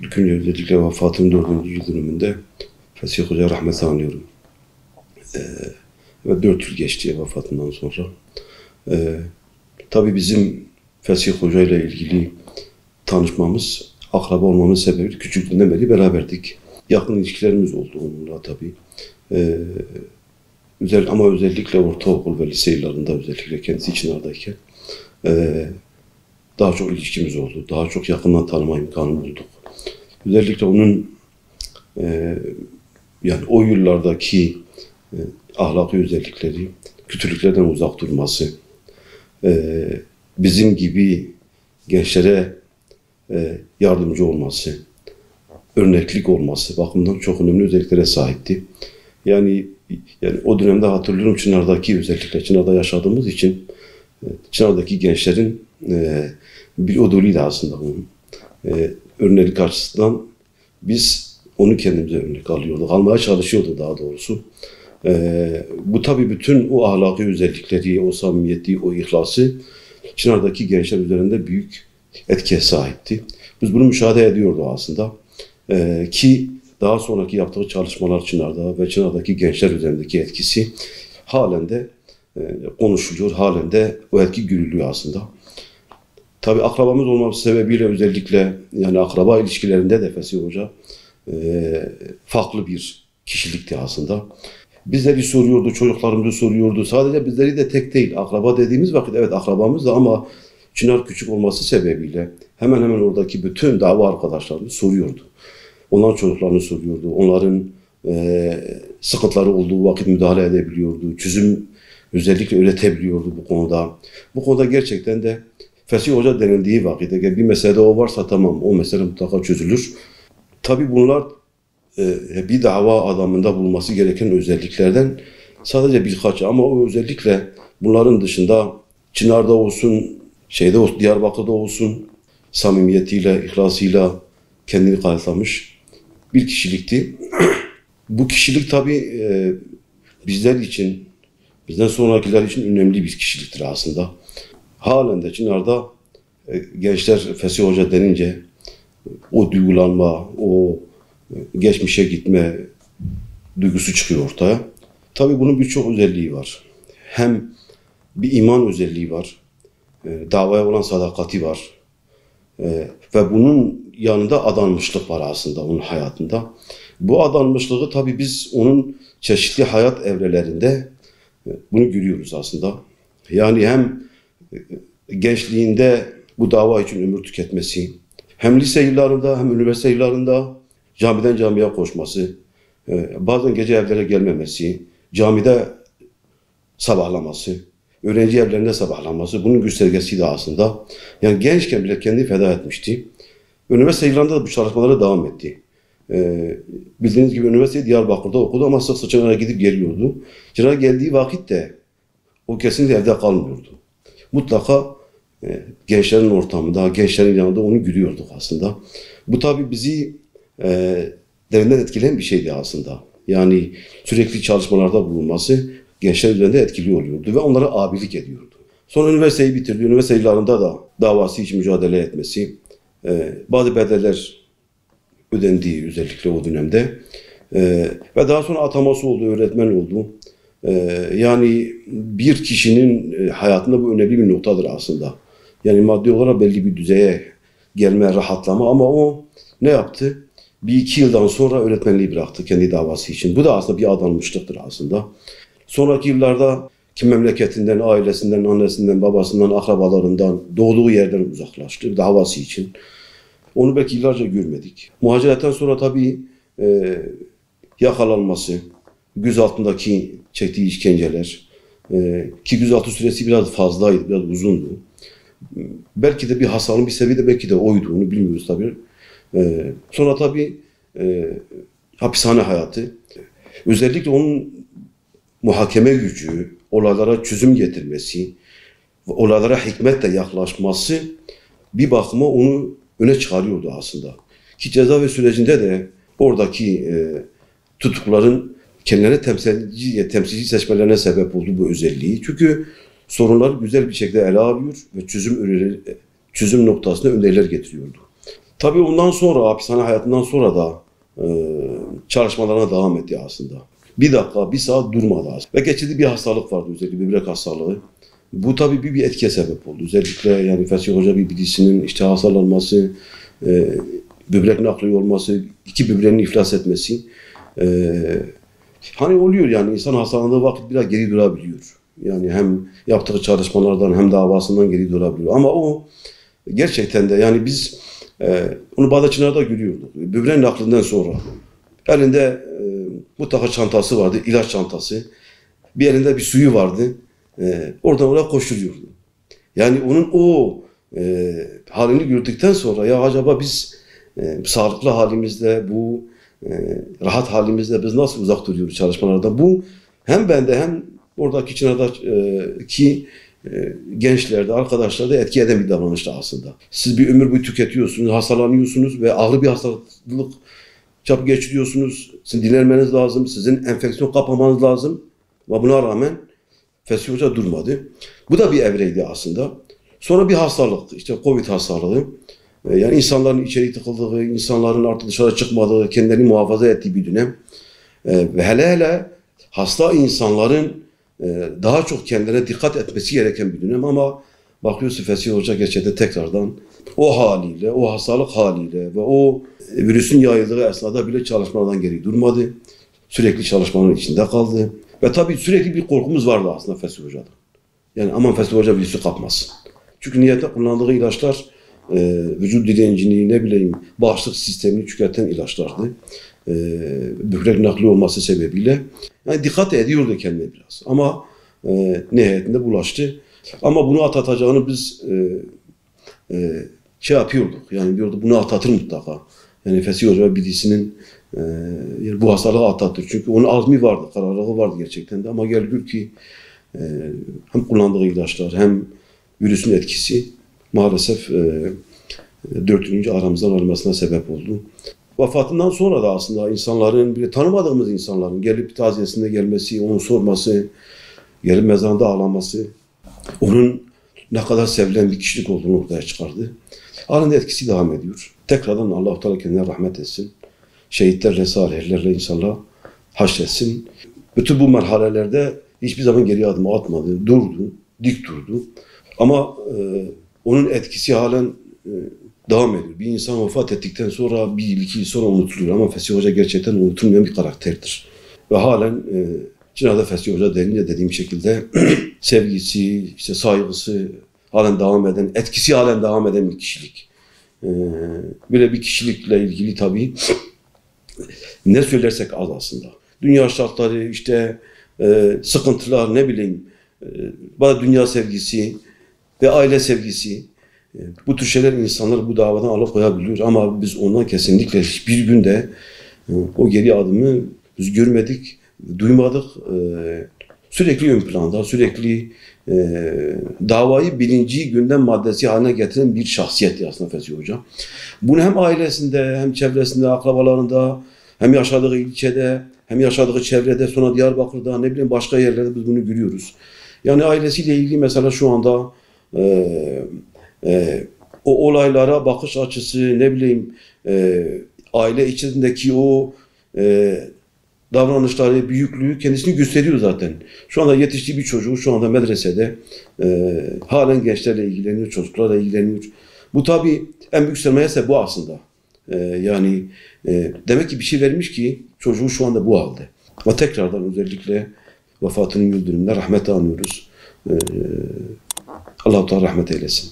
İlk önce özellikle vefatının 4. yıl dönümünde Fesih Hoca rahmetle anıyorum. Ve 4 yıl geçti vefatından sonra. Tabii bizim Fesih Hoca ile ilgili tanışmamız, akraba olmamın sebebi küçüklüğünden beri beraberdik. Yakın ilişkilerimiz oldu onunla tabii. Ama özellikle ortaokul ve lise yıllarında, özellikle kendisi Çınar'dayken daha çok ilişkimiz oldu. Daha çok yakından tanıma imkanı bulduk. Özellikle onun yani o yıllardaki ahlaki özellikleri, kötülüklerden uzak durması, bizim gibi gençlere yardımcı olması, örneklik olması bakımından çok önemli özelliklere sahipti. Yani o dönemde hatırlıyorum Çınar'daki, özellikle Çınar'da yaşadığımız için Çınar'daki gençlerin bir odoluydu aslında onun. Örneklik açısından biz onu kendimize örnek alıyorduk, almaya çalışıyorduk daha doğrusu. Bu tabii bütün o ahlaki özellikleri, o samimiyeti, o ihlası Çınar'daki gençler üzerinde büyük etkiye sahipti. Biz bunu müşahede ediyorduk aslında. Ki daha sonraki yaptığı çalışmalar Çınar'da ve Çınar'daki gençler üzerindeki etkisi halen de konuşuluyor, halen de o etki görülüyor aslında. Tabii akrabamız olması sebebiyle özellikle yani akraba ilişkilerinde de Fesih Hoca farklı bir kişilikti aslında. Bizleri soruyordu, çocuklarımızı soruyordu. Sadece bizleri de tek değil. Akraba dediğimiz vakit evet akrabamız da ama Çınar küçük olması sebebiyle hemen oradaki bütün dava arkadaşlarını soruyordu. Onların çocuklarını soruyordu. Onların sıkıntıları olduğu vakit müdahale edebiliyordu. Çözüm özellikle üretebiliyordu bu konuda. Bu konuda gerçekten de Fesih Hoca denildiği vakit eğer bir meselede o varsa tamam o mesele mutlaka çözülür. Tabii bunlar bir dava adamında bulunması gereken özelliklerden sadece birkaç ama o özellikle bunların dışında Çınar'da olsun, Diyarbakır'da olsun samimiyetiyle, ihlasıyla kendini kanıtlamış bir kişilikti. Bu kişilik tabii bizler için, bizden sonrakiler için önemli bir kişiliktir aslında. Halen de Çınar'da gençler Fesih Hoca denince o duygulanma, o geçmişe gitme duygusu çıkıyor ortaya. Tabii bunun birçok özelliği var. Hem bir iman özelliği var, davaya olan sadakati var ve bunun yanında adanmışlık var aslında onun hayatında. Bu adanmışlığı tabii biz onun çeşitli hayat evrelerinde bunu görüyoruz aslında. Yani hem gençliğinde bu dava için ömür tüketmesi, hem lise yıllarında hem üniversite yıllarında camiden camiye koşması, bazen gece evlere gelmemesi, camide sabahlaması, öğrenci evlerinde sabahlaması bunun göstergesiydi aslında. Yani gençken bile kendini feda etmişti. Üniversite yıllarında da bu çalışmalara devam etti. Bildiğiniz gibi üniversiteyi Diyarbakır'da okudu ama sık sık Çınar'a gidip geliyordu. Çınar'a geldiği vakit de o kesinlikle evde kalmıyordu. Mutlaka gençlerin ortamında, gençlerin yanında onu görüyorduk aslında. Bu tabii bizi derinden etkileyen bir şeydi aslında. Yani sürekli çalışmalarda bulunması gençler üzerinde etkili oluyordu ve onlara abilik ediyordu. Sonra üniversiteyi bitirdi. Üniversite yıllarında da davası için mücadele etmesi, bazı bedeller ödendiği özellikle o dönemde ve daha sonra ataması oldu, öğretmen oldu. Yani bir kişinin hayatında bu önemli bir noktadır aslında. Yani maddi olarak belli bir düzeye gelme, rahatlama ama o ne yaptı? Bir iki yıldan sonra öğretmenliği bıraktı kendi davası için. Bu da aslında bir adanmışlıktır aslında. Sonraki yıllarda kim memleketinden, ailesinden, annesinden, babasından, akrabalarından, doğduğu yerden uzaklaştı davası için. Onu belki yıllarca görmedik. Muhaciretten sonra tabii yakalanması, gözaltındaki çektiği işkenceler, ki gözaltı süresi biraz fazlaydı, biraz uzundu. Belki de bir hasarın bir sebebi de belki de oydu, onu bilmiyoruz tabii. Sonra tabii hapishane hayatı, özellikle onun muhakeme gücü, olaylara çözüm getirmesi, olaylara hikmetle yaklaşması bir bakıma onu öne çıkarıyordu aslında. Ki cezaevi sürecinde de oradaki tutukluların kendilerine temsilci seçmelerine sebep oldu bu özelliği. Çünkü sorunları güzel bir şekilde ele alıyor ve çözüm noktasına öneriler getiriyordu. Tabii ondan sonra, hapishane hayatından sonra da çalışmalarına devam etti aslında. Bir dakika, bir saat durmadı aslında. Ve geçirdiği bir hastalık vardı, özellikle böbrek hastalığı. Bu tabii bir etkiye sebep oldu. Özellikle yani Fesih Hoca bir birisinin işte hastalanması, böbrek nakli olması, iki böbreğinin iflas etmesi. Hani oluyor yani insan hastalandığı vakit biraz geri durabiliyor. Yani hem yaptığı çalışmalardan hem davasından geri durabiliyor. Ama o gerçekten de yani biz onu Bağdaçınar'da görüyorduk. Böbrek naklinden sonra elinde mutlaka çantası vardı, ilaç çantası. Bir elinde bir suyu vardı. Oradan oraya koşturuyordu. Yani onun o halini gördükten sonra ya acaba biz sağlıklı halimizde, bu rahat halimizde biz nasıl uzak duruyoruz çalışmalardan? Bu hem bende hem oradaki Çınar'daki gençlerde, arkadaşlarda etki eden bir davranıştı aslında. Siz bir ömür boyu tüketiyorsunuz, hastalanıyorsunuz ve ağır bir hastalık çabuk geçiriyorsunuz. Sizin dinlenmeniz lazım, sizin enfeksiyon kapmamanız lazım. Ve buna rağmen Fesih Hoca durmadı. Bu da bir evreydi aslında. Sonra bir hastalık, işte Covid hastalığı. Yani insanların içeri tıkıldığı, insanların artık dışarı çıkmadığı, kendilerini muhafaza ettiği bir dönem. Ve hele hasta insanların daha çok kendilerine dikkat etmesi gereken bir dönem ama bakıyorsun Fesih Hoca gerçekten tekrardan o haliyle, o hastalık haliyle ve o virüsün yayıldığı esnada bile çalışmalardan geri durmadı. Sürekli çalışmanın içinde kaldı. Ve tabii sürekli bir korkumuz vardı aslında Fesih Hoca'dan. Yani aman Fesih Hoca virüsü kapmasın. Çünkü niyette kullandığı ilaçlar vücut direncini, ne bileyim bağışıklık sistemini tüketen ilaçlardı. Böbrek nakli olması sebebiyle. Yani dikkat ediyordu kendine biraz. Ama nihayetinde bulaştı. Ama bunu atlatacağını biz şey yapıyorduk. Yani diyorduk bunu atlatır mutlaka. Yani Fesih Hoca birisinin yani bu hastalığı atlatır. Çünkü onun azmi vardı, kararlılığı vardı gerçekten de. Ama gel gör ki hem kullandığı ilaçlar hem virüsün etkisi maalesef 4. aramızdan almasına sebep oldu. Vefatından sonra da aslında insanların, bile tanımadığımız insanların gelip taziyesinde gelmesi, onu sorması, gelip mezarında ağlaması, onun ne kadar sevilen bir kişilik olduğunu ortaya çıkardı. Halen etkisi devam ediyor. Tekrardan Allah-u Teala kendine rahmet etsin. Şehitlerle, salihlerle inşallah haşretsin. Bütün bu merhalelerde hiçbir zaman geri adım atmadı. Durdu, dik durdu. Ama onun etkisi halen devam ediyor. Bir insan vefat ettikten sonra, bir iki yıl sonra unutuluyor. Ama Fesih Hoca gerçekten unutulmayan bir karakterdir. Ve halen Çınar'da Fesih Hoca denince dediğim şekilde sevgisi, işte saygısı halen devam eden, etkisi halen devam eden bir kişilik. Böyle bir kişilikle ilgili tabii ne söylersek az aslında. Dünya şartları, işte sıkıntılar, ne bileyim, dünya sevgisi ve aile sevgisi, bu tür şeyler insanlar bu davadan alıkoyabiliyor ama biz ondan kesinlikle hiçbir günde o geri adımı biz görmedik, duymadık. Sürekli ön planda, sürekli davayı birinci gündem maddesi haline getiren bir şahsiyetti aslında Fesih Hoca. Bunu hem ailesinde, hem çevresinde, akrabalarında, hem yaşadığı ilçede, hem yaşadığı çevrede, sonra Diyarbakır'da, ne bileyim başka yerlerde biz bunu görüyoruz. Yani ailesiyle ilgili mesela şu anda o olaylara bakış açısı, ne bileyim aile içindeki o davranışları, büyüklüğü kendisini gösteriyor zaten. Şu anda yetiştiği bir çocuğu şu anda medresede halen gençlerle ilgileniyor, çocuklarla ilgileniyor. Bu tabii en büyük sermayesi bu aslında. Yani demek ki bir şey vermiş ki çocuğu şu anda bu halde. Ama tekrardan özellikle vefatının yıl dönümünde rahmet anıyoruz. Allah-u Teala rahmet eylesin.